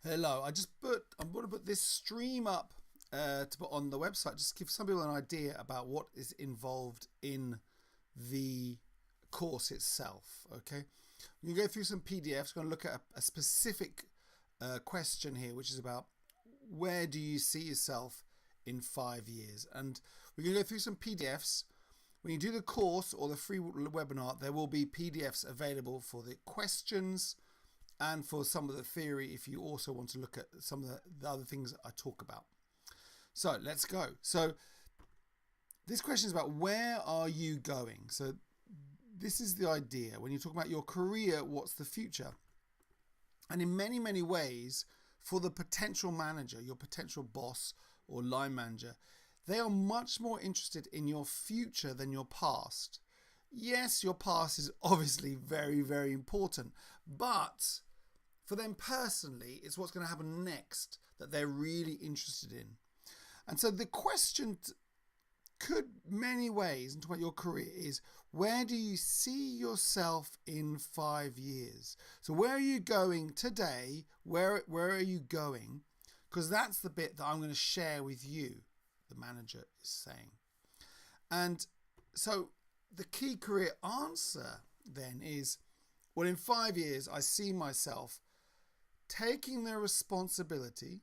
Hello, I'm going to put this stream up to put on the website, just to give some people an idea about what is involved in the course itself. Okay, you can go through some PDFs. We're going to look at a specific question here, which is about where do you see yourself in 5 years, and we can go through some PDFs. When you do the course or the free webinar, there will be PDFs available for the questions and for some of the theory if you also want to look at some of the other things I talk about. So let's go. So this question is about where are you going? So this is the idea. When you talk about your career, what's the future? And in many, many ways, for the potential manager, your potential boss or line manager, they are much more interested in your future than your past. Yes, your past is obviously very, very important, but for them personally, it's what's going to happen next that they're really interested in. And so the question could many ways into what your career is, where do you see yourself in 5 years? So where are you going today? Where are you going? Because that's the bit that I'm going to share with you, the manager is saying. And so the key career answer then is, well, in 5 years, I see myself taking the responsibility,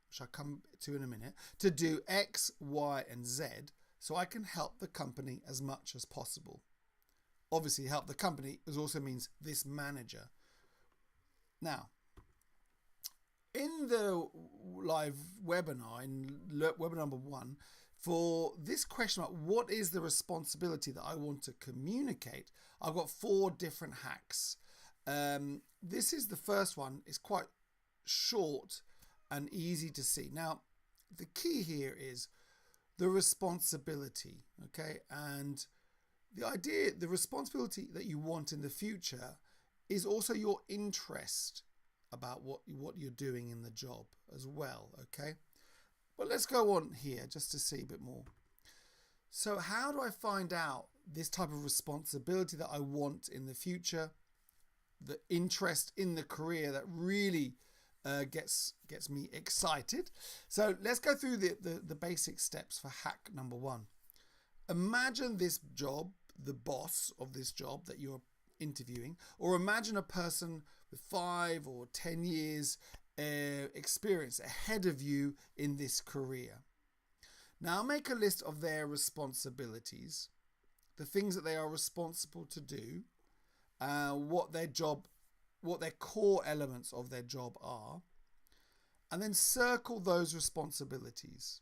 which I'll come to in a minute, to do X, Y, and Z so I can help the company as much as possible. Obviously, help the company also means this manager. Now, in the live webinar, in webinar number 1, for this question about what is the responsibility that I want to communicate, I've got 4 different hacks. This is the first one. It's quite short and easy to see. Now, the key here is the responsibility, okay? And the idea, the responsibility that you want in the future is also your interest about what you're doing in the job as well, okay? But let's go on here just to see a bit more. So how do I find out this type of responsibility that I want in the future? The interest in the career that really gets me excited. So let's go through the basic steps for hack number 1. Imagine this job, the boss of this job that you're interviewing, or imagine a person with 5 or 10 years experience ahead of you in this career. Now make a list of their responsibilities, the things that they are responsible to do, what their core elements of their job are, and then circle those responsibilities.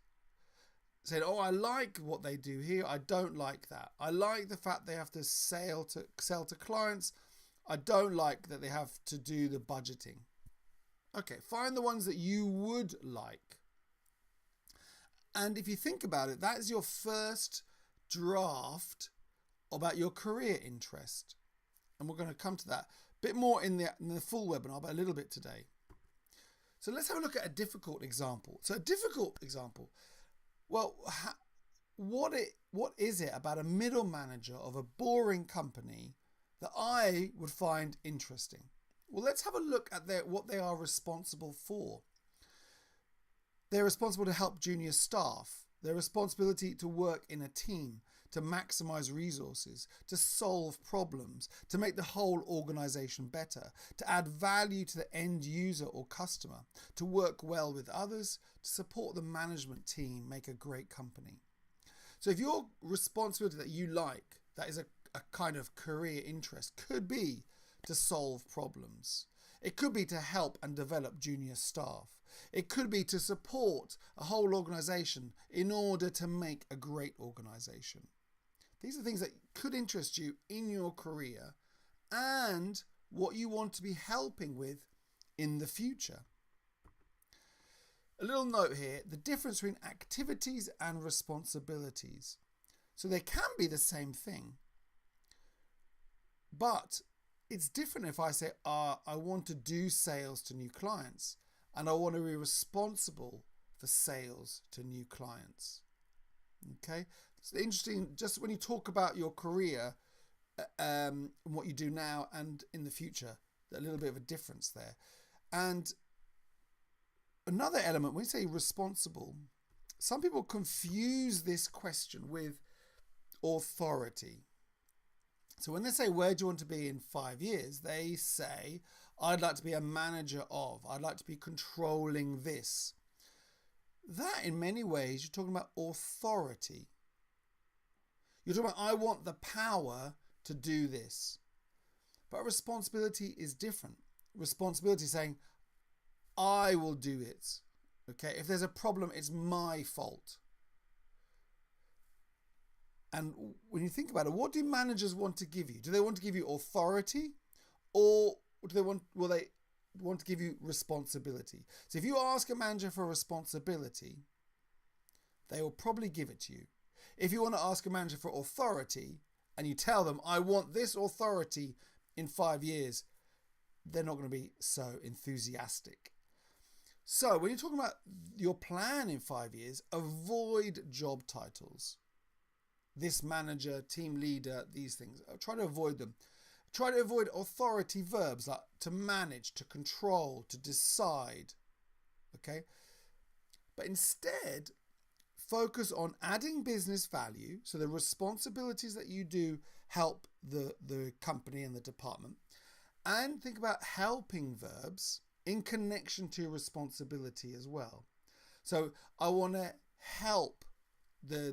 Saying, oh, I like what they do here, I don't like that. I like the fact they have to sell to clients. I don't like that they have to do the budgeting. Okay, find the ones that you would like. And if you think about it, that is your first draft about your career interest. And we're going to come to that a bit more in the full webinar, but a little bit today. So let's have a look at a difficult example. So a difficult example. Well, what is it about a middle manager of a boring company that I would find interesting? Well, let's have a look at what they are responsible for. They're responsible to help junior staff. Their responsibility to work in a team, to maximize resources, to solve problems, to make the whole organization better, to add value to the end user or customer, to work well with others, to support the management team, make a great company. So if your responsibility that you like, that is a kind of career interest, could be to solve problems. It could be to help and develop junior staff. It could be to support a whole organization in order to make a great organization. These are things that could interest you in your career and what you want to be helping with in the future. A little note here, the difference between activities and responsibilities. So they can be the same thing, but it's different if I say, I want to do sales to new clients and I want to be responsible for sales to new clients. Okay, it's interesting just when you talk about your career and what you do now and in the future, a little bit of a difference there. And another element, when you say responsible, some people confuse this question with authority. So when they say, where do you want to be in 5 years? They say, I'd like to be a manager of, I'd like to be controlling this. That, in many ways, you're talking about authority. You're talking about, I want the power to do this. But responsibility is different. Responsibility is saying, I will do it. Okay, if there's a problem, it's my fault. And when you think about it, what do managers want to give you? Do they want to give you authority, or will they want to give you responsibility? So if you ask a manager for responsibility, they will probably give it to you. If you want to ask a manager for authority and you tell them, I want this authority in 5 years, they're not going to be so enthusiastic. So when you're talking about your plan in 5 years, avoid job titles. This manager, team leader, these things. Try to avoid them. Try to avoid authority verbs like to manage, to control, to decide. Okay? But instead, focus on adding business value. So the responsibilities that you do help the company and the department. And think about helping verbs in connection to responsibility as well. So I want to help the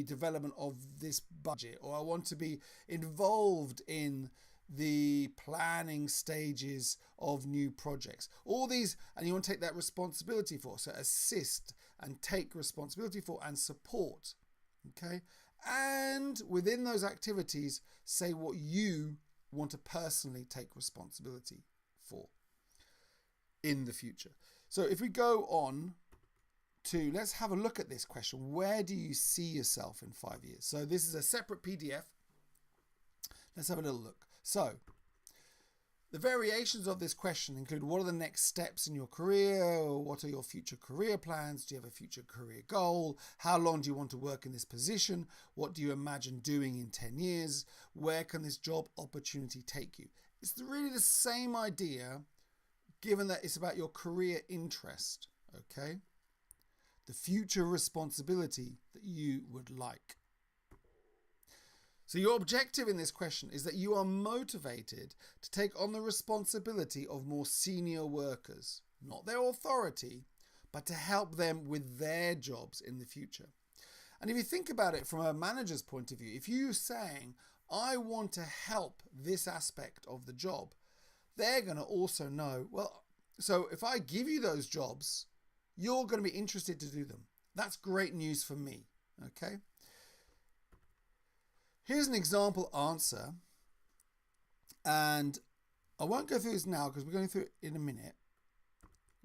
development of this budget, or I want to be involved in the planning stages of new projects. All these, and you want to take that responsibility for. So assist and take responsibility for and support. Okay? And within those activities, say what you want to personally take responsibility for in the future. So if we go on to, let's have a look at this question. Where do you see yourself in 5 years? So this is a separate PDF. Let's have a little look. So the variations of this question include, what are the next steps in your career? What are your future career plans? Do you have a future career goal? How long do you want to work in this position? What do you imagine doing in 10 years? Where can this job opportunity take you? It's really the same idea, given that it's about your career interest, okay? The future responsibility that you would like. So your objective in this question is that you are motivated to take on the responsibility of more senior workers, not their authority, but to help them with their jobs in the future. And if you think about it from a manager's point of view, if you're saying, I want to help this aspect of the job, they're going to also know, well, so if I give you those jobs, you're going to be interested to do them. That's great news for me, okay? Here's an example answer, and I won't go through this now because we're going through it in a minute,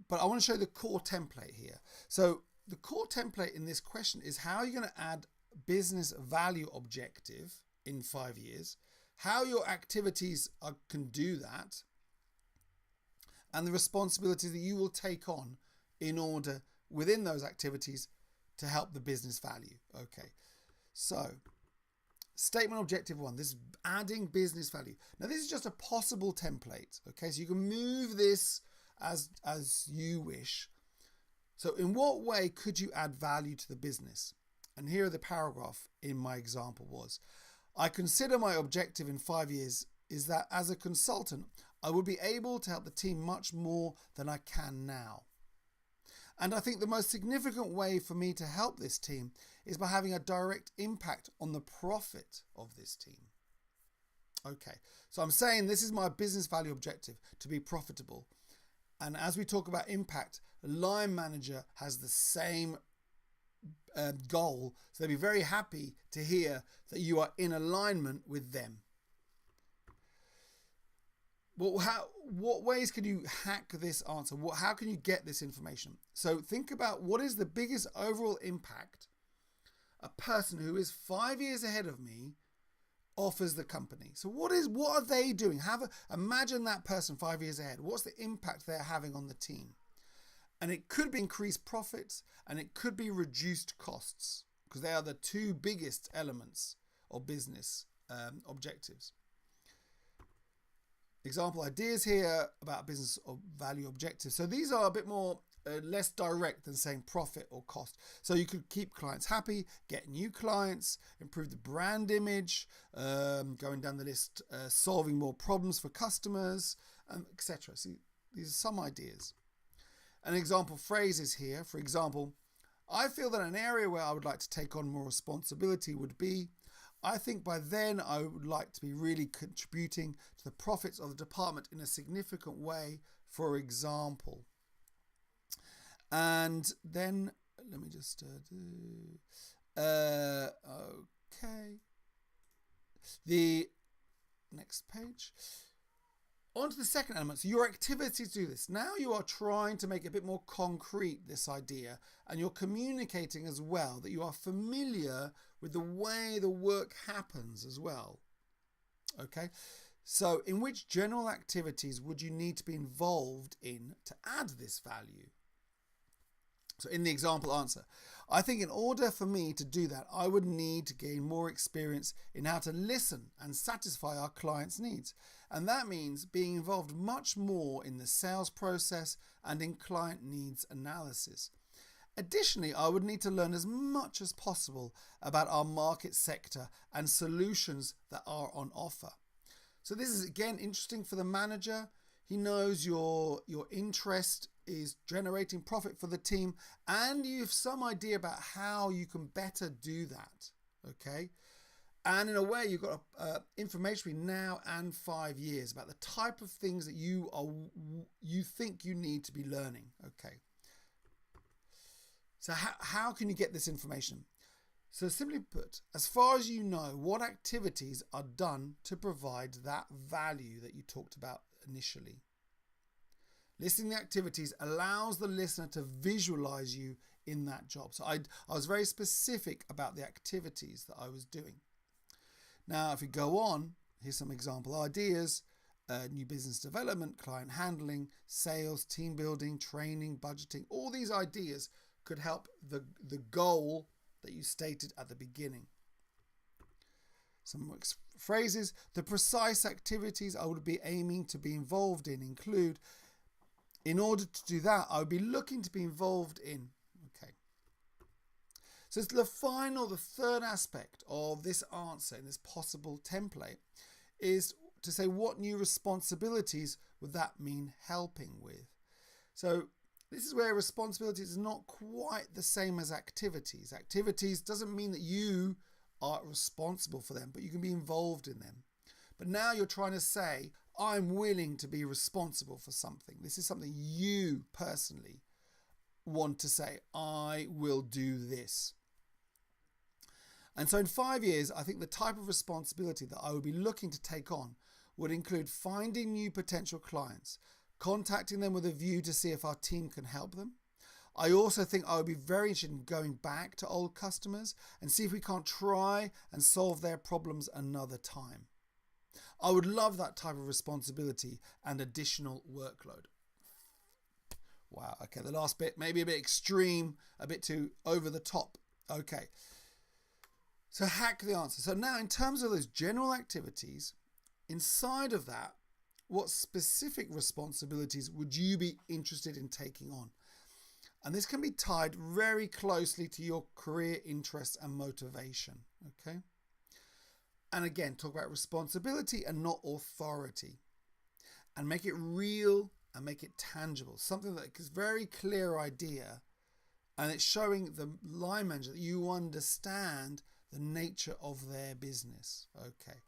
but I want to show you the core template here. So the core template in this question is how you're going to add business value objective in 5 years, how your activities can do that, and the responsibilities that you will take on in order within those activities to help the business value. Okay, so statement objective 1, this is adding business value. Now this is just a possible template, okay? So you can move this as you wish. So in what way could you add value to the business? And here the paragraph in my example was, I consider my objective in 5 years is that as a consultant, I would be able to help the team much more than I can now. And I think the most significant way for me to help this team is by having a direct impact on the profit of this team. Okay, so I'm saying this is my business value objective, to be profitable. And as we talk about impact, a line manager has the same goal. So they'll be very happy to hear that you are in alignment with them. Well, what ways can you hack this answer? How can you get this information? So think about, what is the biggest overall impact a person who is 5 years ahead of me offers the company? So what are they doing? Imagine that person 5 years ahead. What's the impact they're having on the team? And it could be increased profits, and it could be reduced costs, because they are the two biggest elements of business objectives. example ideas here about business or value objectives. So these are a bit more less direct than saying profit or cost. So you could keep clients happy, get new clients, improve the brand image, going down the list, solving more problems for customers, etc. See, these are some ideas. An example phrases here, for example, I feel that an area where I would like to take on more responsibility would be, I think by then I would like to be really contributing to the profits of the department in a significant way, for example. And then, let me just okay. The next page. On to the second element. So your activities do this. Now you are trying to make it a bit more concrete, this idea, and you're communicating as well that you are familiar with the way the work happens as well. Okay, so in which general activities would you need to be involved in to add this value? So in the example answer, I think in order for me to do that, I would need to gain more experience in how to listen and satisfy our clients' needs. And that means being involved much more in the sales process and in client needs analysis. Additionally, I would need to learn as much as possible about our market sector and solutions that are on offer. So this is again interesting for the manager. He knows your interest is generating profit for the team, and you have some idea about how you can better do that. Okay, and in a way you've got information between now and 5 years about the type of things that you think you need to be learning. Okay, so how can you get this information? So simply put, as far as you know, what activities are done to provide that value that you talked about initially. Listing the activities allows the listener to visualize you in that job. So I was very specific about the activities that I was doing. Now, if we go on, here's some example ideas. New business development, client handling, sales, team building, training, budgeting. All these ideas could help the goal that you stated at the beginning. Some phrases. The precise activities I would be aiming to be involved in include, in order to do that, I would be looking to be involved in. Okay. So it's the third aspect of this answer in this possible template is to say what new responsibilities would that mean helping with. So this is where responsibility is not quite the same as activities. Activities doesn't mean that you are responsible for them, but you can be involved in them. But now you're trying to say, I'm willing to be responsible for something. This is something you personally want to say, I will do this. And so in 5 years, I think the type of responsibility that I would be looking to take on would include finding new potential clients, contacting them with a view to see if our team can help them. I also think I would be very interested in going back to old customers and see if we can't try and solve their problems another time. I would love that type of responsibility and additional workload. Wow, okay, the last bit, maybe a bit extreme, a bit too over the top. Okay, so hack the answer. So now in terms of those general activities, inside of that, what specific responsibilities would you be interested in taking on? And this can be tied very closely to your career interests and motivation, okay? And again, talk about responsibility and not authority. And make it real and make it tangible. Something that is a very clear idea. And it's showing the line manager that you understand the nature of their business. Okay.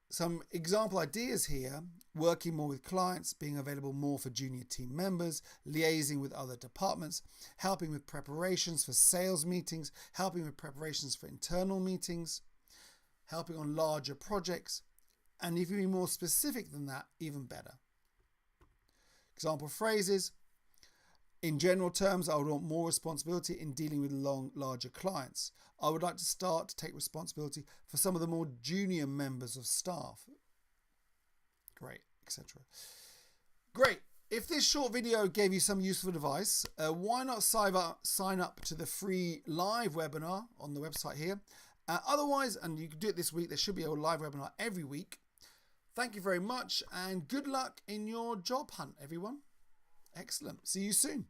Some example ideas here: working more with clients, being available more for junior team members, liaising with other departments, helping with preparations for sales meetings, helping with preparations for internal meetings, helping on larger projects, and if you be more specific than that, even better. Example phrases: in general terms, I would want more responsibility in dealing with larger clients. I would like to start to take responsibility for some of the more junior members of staff. Great, etc. Great. If this short video gave you some useful advice, why not sign up to the free live webinar on the website here. Otherwise, and you can do it this week, there should be a live webinar every week. Thank you very much, and good luck in your job hunt, everyone. Excellent. See you soon.